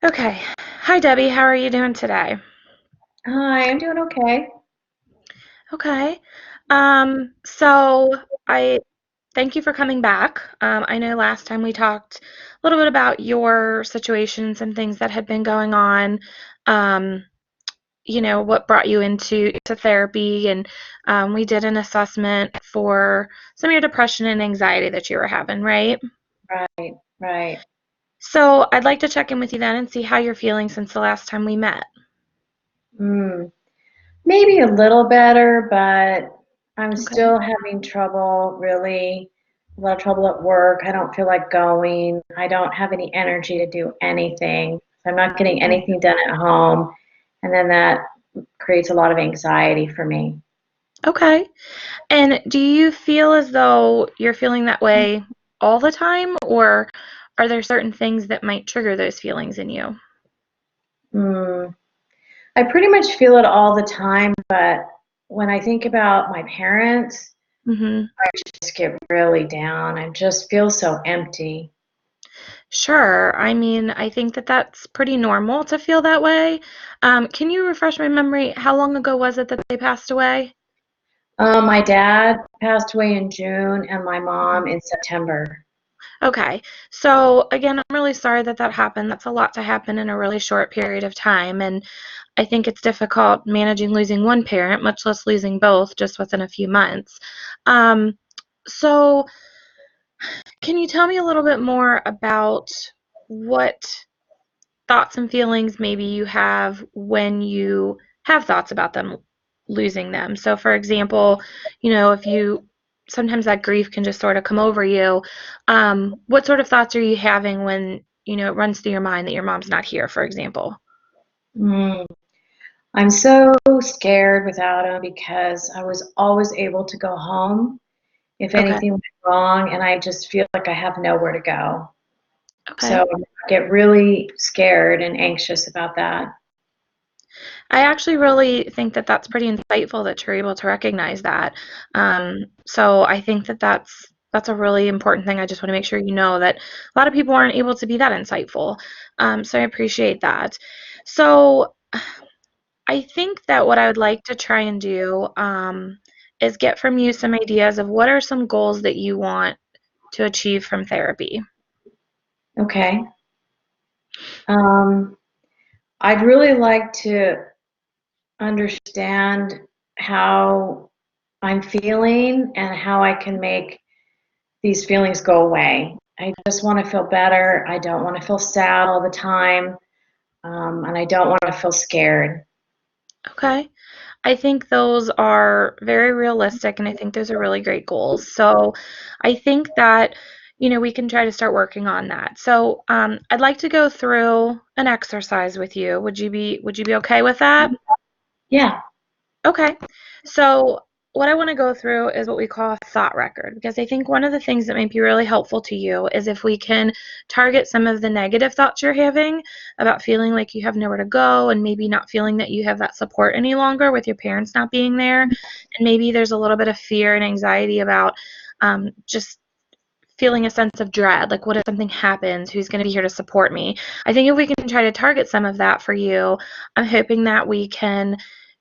Okay. Hi, Debbie. How are you doing today? Hi, I'm doing okay. Okay. So I thank you for coming back. I know last time we talked a little bit about your situations and things that had been going on. Um, what brought you into therapy, and we did an assessment for some of your depression and anxiety that you were having, right? Right, right. So I'd like to check in with you then and see how you're feeling since the last time we met. Mm, maybe a little better, but I'm Okay. still having trouble, really, a lot of trouble at work. I don't feel like going. I don't have any energy to do anything. I'm not getting anything done at home. And then that creates a lot of anxiety for me. Okay. And do you feel as though you're feeling that way all the time, or are there certain things that might trigger those feelings in you? Mm, I pretty much feel it all the time, but when I think about my parents, Hmm. I just get really down. I just feel so empty. Sure. I mean, I think that that's pretty normal to feel that way. Can you refresh my memory? How long ago was it that they passed away? My dad passed away in June and my mom in September. Okay. So again, I'm really sorry that that happened. That's a lot to happen in a really short period of time. And I think it's difficult managing losing one parent, much less losing both just within a few months. Um, so can you tell me a little bit more about what thoughts and feelings maybe you have when you have thoughts about them losing them? So, for example, if you sometimes that grief can just sort of come over you, what sort of thoughts are you having when, it runs through your mind that your mom's not here, for example? Mm. I'm so scared without him because I was always able to go home if Okay. anything went wrong, and I just feel like I have nowhere to go. Okay. So I get really scared and anxious about that. I actually really think that that's pretty insightful that you're able to recognize that. So I think that that's a really important thing. I just want to make sure you know that a lot of people aren't able to be that insightful. So I appreciate that. So I think that what I would like to try and do is get from you some ideas of what are some goals that you want to achieve from therapy. Okay. Um, I'd really like to understand how I'm feeling and how I can make these feelings go away. I just want to feel better. I don't want to feel sad all the time. And I don't want to feel scared. Okay. I think those are very realistic, and I think those are really great goals. So I think that, we can try to start working on that. So I'd like to go through an exercise with you. Would you be okay with that? Yeah. Okay. So what I want to go through is what we call a thought record, because I think one of the things that might be really helpful to you is if we can target some of the negative thoughts you're having about feeling like you have nowhere to go and maybe not feeling that you have that support any longer with your parents not being there. And maybe there's a little bit of fear and anxiety about just feeling a sense of dread, like what if something happens, who's going to be here to support me? I think if we can try to target some of that for you, I'm hoping that we can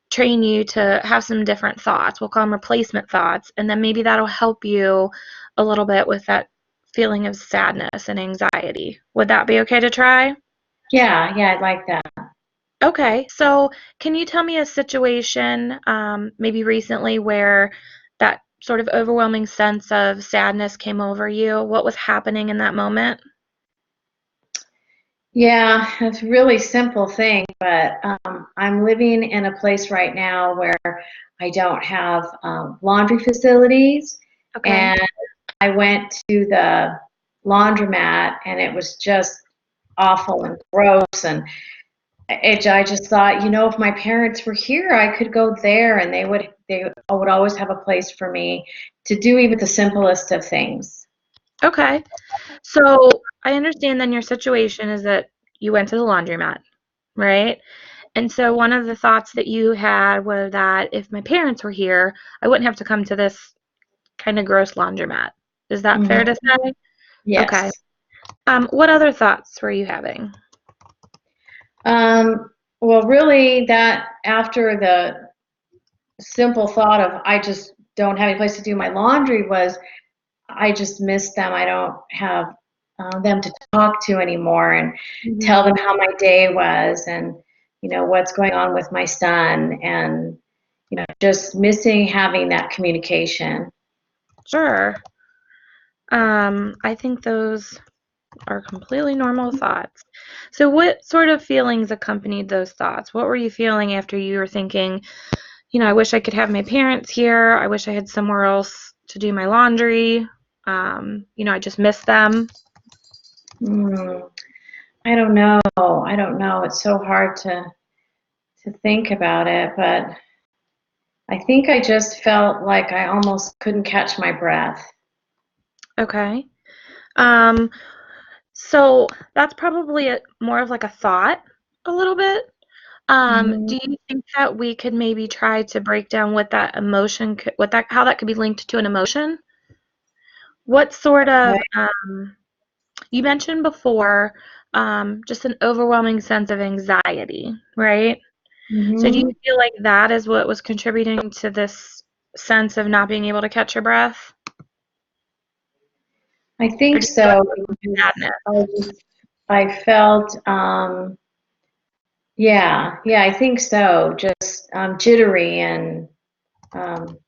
train you to have some different thoughts. We'll call them replacement thoughts. And then maybe that'll help you a little bit with that feeling of sadness and anxiety. Would that be okay to try? Yeah, yeah, I'd like that. Okay, so can you tell me a situation, maybe recently, where that sort of overwhelming sense of sadness came over you? What was happening in that moment? Yeah, it's a really simple thing, but I'm living in a place right now where I don't have laundry facilities, Okay. and I went to the laundromat, and it was just awful and gross, and I just thought, if my parents were here, I could go there, and they would always have a place for me to do even the simplest of things. Okay. So I understand then your situation is that you went to the laundromat, right? And so one of the thoughts that you had was that if my parents were here, I wouldn't have to come to this kind of gross laundromat. Is that fair to Hmm. say? Okay. Yes. What other thoughts were you having? Well, really, that after the simple thought of I just don't have any place to do my laundry was I just miss them. I don't have them to talk to anymore and tell Mhm. them how my day was and, what's going on with my son and, just missing having that communication. Sure. I think those are completely normal thoughts. So what sort of feelings accompanied those thoughts? What were you feeling after you were thinking, I wish I could have my parents here. I wish I had somewhere else to do my laundry. I just miss them. Hmm. I don't know. I don't know. It's so hard to think about it, but I think I just felt like I almost couldn't catch my breath. Okay. Um, so that's probably more of like a thought a little bit. Mhm. Do you think that we could maybe try to break down what that emotion could, how that could be linked to an emotion? What sort Okay. of, you mentioned before, just an overwhelming sense of anxiety, right? So do you Hmm. feel like that is what was contributing to this sense of not being able to catch your breath? I Or think do you feel like so it was because sadness? I felt, yeah, I think so. Just jittery and um,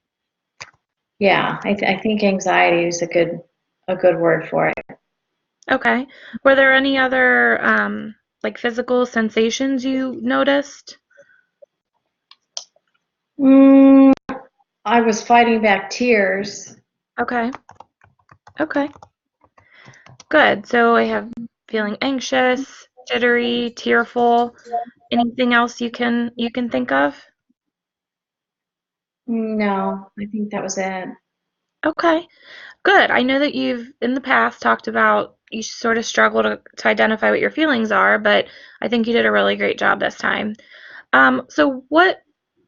yeah, I think anxiety is a good word for it. Okay. Were there any other, like physical sensations you noticed? Mm, I was fighting back tears. Okay. Okay. Good. So I have feeling anxious, jittery, tearful. Anything else you can think of? No, I think that was it. Okay. Good. I know that you've in the past talked about you sort of struggle to identify what your feelings are, but I think you did a really great job this time. So what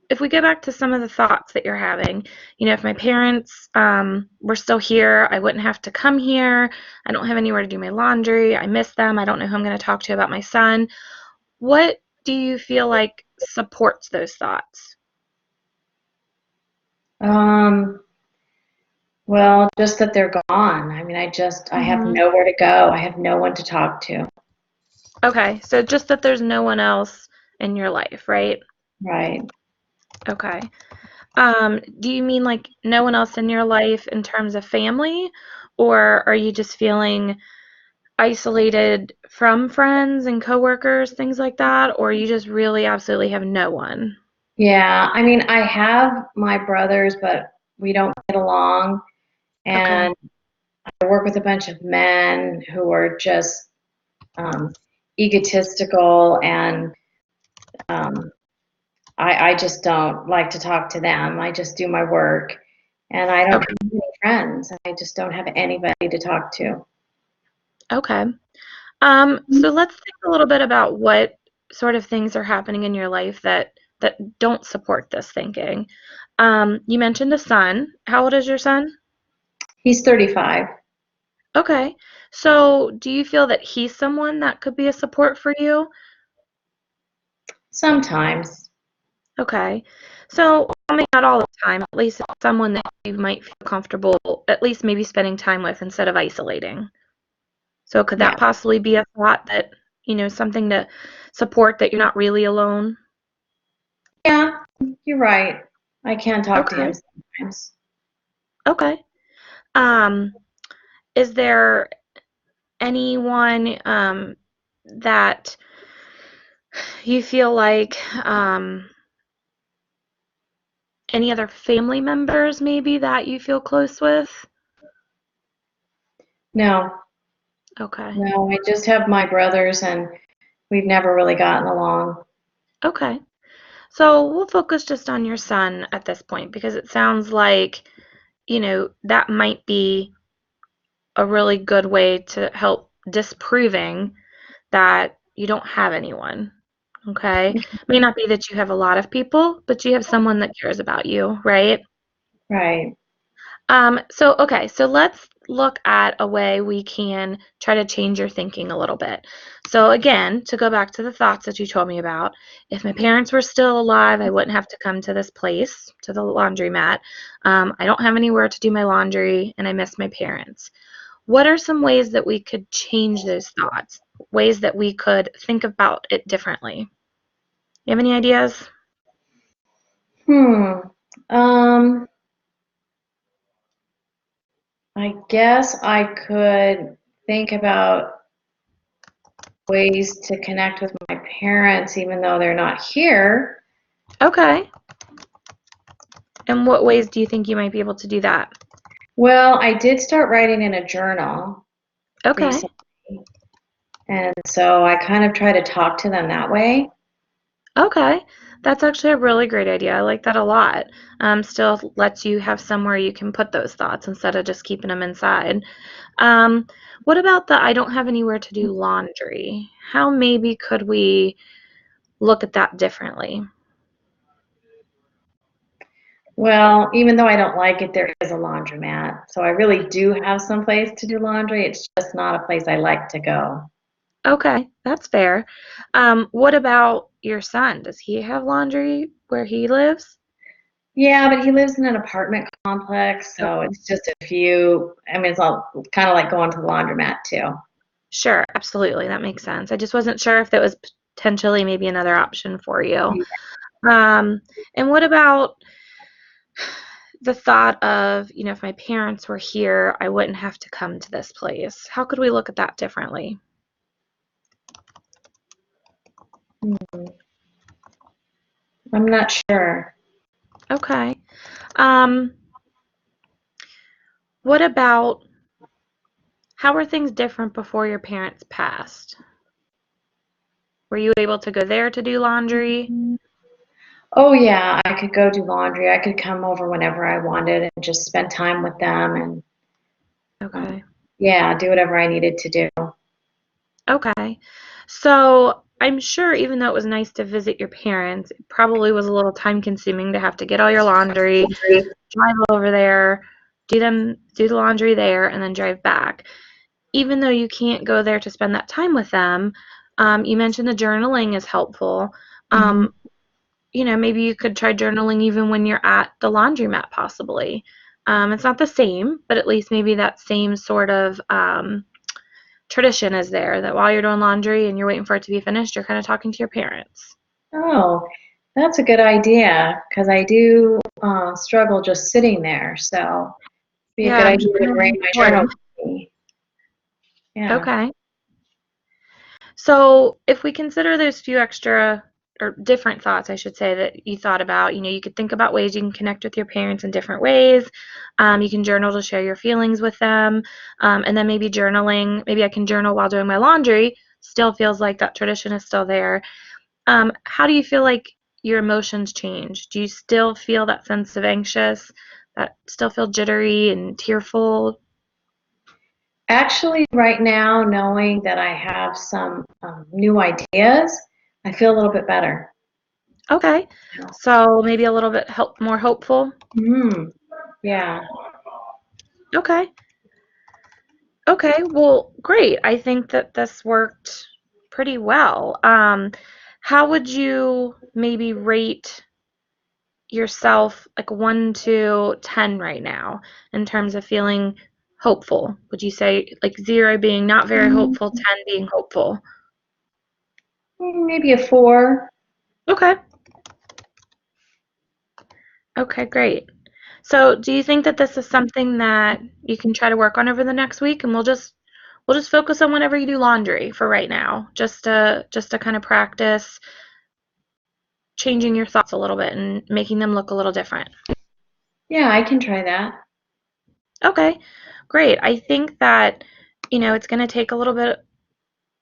if we go back to some of the thoughts that you're having? If my parents were still here, I wouldn't have to come here. I don't have anywhere to do my laundry. I miss them. I don't know who I'm going to talk to about my son. What do you feel like supports those thoughts? Um, well, just that they're gone. I mean, I have Hmm. nowhere to go. I have no one to talk to. Okay, so just that there's no one else in your life, right? Right. Okay. Do you mean like no one else in your life in terms of family, or are you just feeling isolated from friends and coworkers, things like that, or you just really absolutely have no one? Yeah, I mean, I have my brothers, but we don't get along. Okay. And I work with a bunch of men who are just um, egotistical, and um, I just don't like to talk to them. I just do my work, and I don't Okay. have any friends. I just don't have anybody to talk to. Okay. So let's think a little bit about what sort of things are happening in your life that don't support this thinking. You mentioned a son. How old is your son? He's 35. Okay. So do you feel that he's someone that could be a support for you? Sometimes. Okay. So, I mean, not all the time, at least it's someone that you might feel comfortable, at least maybe spending time with instead of isolating. So, could Yeah. that possibly be a thought that, something to support that you're not really alone? Yeah, you're right. I can talk to him Okay. sometimes. Okay. Um, is there anyone that you feel like any other family members maybe that you feel close with? No, Okay. no, I just have my brothers, and we've never really gotten along. Okay. So we'll focus just on your son at this point because it sounds like, that might be a really good way to help disproving that you don't have anyone. Okay. May not be that you have a lot of people, but you have someone that cares about you, right? Right. So okay, so look at a way we can try to change your thinking a little bit. So again, to go back to the thoughts that you told me about, if my parents were still alive, I wouldn't have to come to this place, to the laundromat. I don't have anywhere to do my laundry, and I miss my parents. What are some ways that we could change those thoughts? Ways that we could think about it differently? You have any ideas? Hmm. Um, I guess I could think about ways to connect with my parents even though they're not here. Okay. And what ways do you think you might be able to do that? Well, I did start writing in a journal Okay. recently, and so I kind of try to talk to them that way. Okay. That's actually a really great idea. I like that a lot. Still lets you have somewhere you can put those thoughts instead of just keeping them inside. Um, what about the I don't have anywhere to do laundry? How maybe could we look at that differently? Well, even though I don't like it, there is a laundromat. So I really do have some place to do laundry. It's just not a place I like to go. Okay, that's fair. What about your son? Does he have laundry where he lives? Yeah, but he lives in an apartment complex, so Okay. it's just a few. I mean, it's all kind of like going to the laundromat too. Sure, absolutely. That makes sense. I just wasn't sure if that was potentially maybe another option for you. Um, and what about the thought of, if my parents were here, I wouldn't have to come to this place? How could we look at that differently? Hmm, I'm not sure. Okay. Um, what about how were things different before your parents passed? Were you able to go there to do laundry? Oh yeah, I could go do laundry. I could come over whenever I wanted and just spend time with them and um, Okay. yeah, do whatever I needed to do. Okay. So I'm sure even though it was nice to visit your parents, it probably was a little time consuming to have to get all your laundry, drive over there, do the laundry there, and then drive back. Even though you can't go there to spend that time with them, you mentioned the journaling is helpful. Mhm. Um, maybe you could try journaling even when you're at the laundromat, possibly. It's not the same, but at least maybe that same sort of tradition is there that while you're doing laundry and you're waiting for it to be finished, you're kind of talking to your parents. Oh, that's a good idea because I do struggle just sitting there. So be a Yeah, good I'm idea sure to bring it's my journal important. with me. Yeah. Okay. So if we consider those few extra or different thoughts, I should say, that you thought about, you could think about ways you can connect with your parents in different ways. You can journal to share your feelings with them. And then maybe journaling, maybe I can journal while doing my laundry. Still feels like that tradition is still there. How do you feel like your emotions change? Do you still feel that sense of anxious, that still feel jittery and tearful? Actually, right now, knowing that I have some new ideas, I feel a little bit better. Okay. So maybe a little bit more hopeful. Hmm. Yeah. Okay. Okay, well, great. I think that this worked pretty well. How would you maybe rate yourself like 1 to 10 right now in terms of feeling hopeful? Would you say like 0 being not very Mm, hopeful, 10 being hopeful? maybe a 4. Okay. Okay, great. So, do you think that this is something that you can try to work on over the next week, and we'll just focus on whenever you do laundry for right now, just to kind of practice changing your thoughts a little bit and making them look a little different. Yeah, I can try that. Okay, great. I think that, it's going to take a little bit,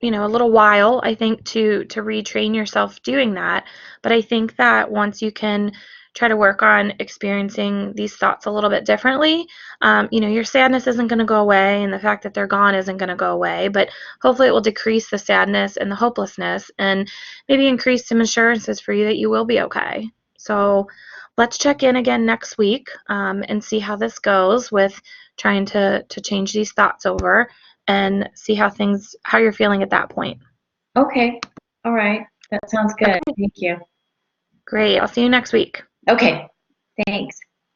a little while, I think, to retrain yourself doing that. But I think that once you can try to work on experiencing these thoughts a little bit differently, your sadness isn't going to go away, and the fact that they're gone isn't going to go away. But hopefully, it will decrease the sadness and the hopelessness, and maybe increase some assurances for you that you will be okay. So let's check in again next week and see how this goes with trying to change these thoughts over and see how you're feeling at that point. Okay. All right. That sounds good. Okay, Thank you. great. I'll see you next week. Okay. Thanks.